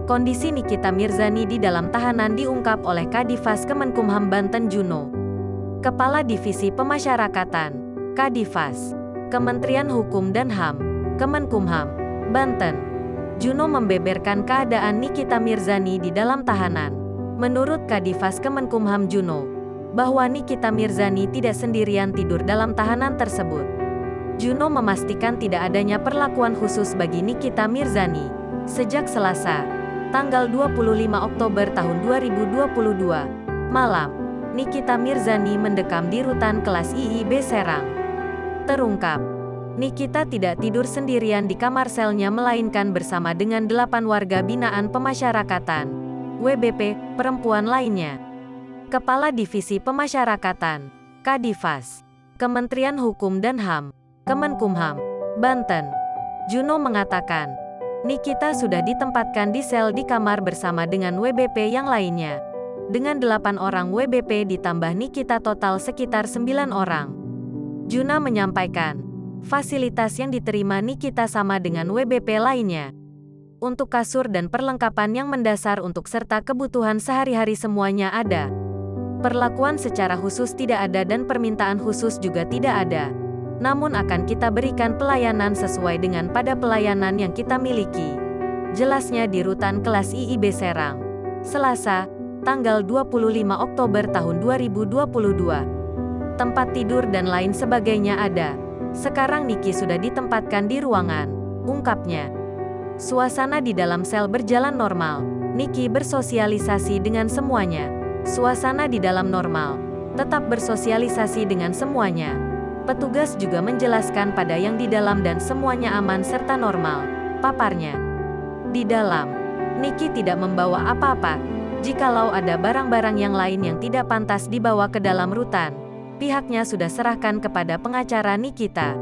Kondisi Nikita Mirzani di dalam tahanan diungkap oleh Kadifas Kemenkumham Banten Juno. Kepala Divisi Pemasyarakatan, Kadifas, Kementerian Hukum dan HAM, Kemenkumham, Banten, Juno membeberkan keadaan Nikita Mirzani di dalam tahanan. Menurut Kadifas Kemenkumham Juno, bahwa Nikita Mirzani tidak sendirian tidur dalam tahanan tersebut. Juno memastikan tidak adanya perlakuan khusus bagi Nikita Mirzani. Sejak Selasa, tanggal 25 Oktober tahun 2022, malam, Nikita Mirzani mendekam di rutan kelas IIB Serang. Terungkap, Nikita tidak tidur sendirian di kamar selnya melainkan bersama dengan 8 warga binaan pemasyarakatan, WBP, perempuan lainnya. Kepala Divisi Pemasyarakatan, Kadifas, Kementerian Hukum dan HAM, Kemenkumham, Banten, Juno mengatakan, Nikita sudah ditempatkan di sel di kamar bersama dengan WBP yang lainnya. Dengan 8 orang WBP ditambah Nikita total sekitar 9 orang. Juno menyampaikan, fasilitas yang diterima Nikita sama dengan WBP lainnya. Untuk kasur dan perlengkapan yang mendasar untuk serta kebutuhan sehari-hari semuanya ada. Perlakuan secara khusus tidak ada dan permintaan khusus juga tidak ada. Namun akan kita berikan pelayanan sesuai dengan pada pelayanan yang kita miliki. Jelasnya di rutan kelas IIB Serang. Selasa, tanggal 25 Oktober tahun 2022. Tempat tidur dan lain sebagainya ada. Sekarang Niki sudah ditempatkan di ruangan, ungkapnya. Suasana di dalam sel berjalan normal. Niki bersosialisasi dengan semuanya. Suasana di dalam normal. Tetap bersosialisasi dengan semuanya. Petugas juga menjelaskan pada yang di dalam dan semuanya aman serta normal, paparnya. Di dalam, Niki tidak membawa apa-apa. Jikalau ada barang-barang yang lain yang tidak pantas dibawa ke dalam rutan, pihaknya sudah serahkan kepada pengacara Nikita.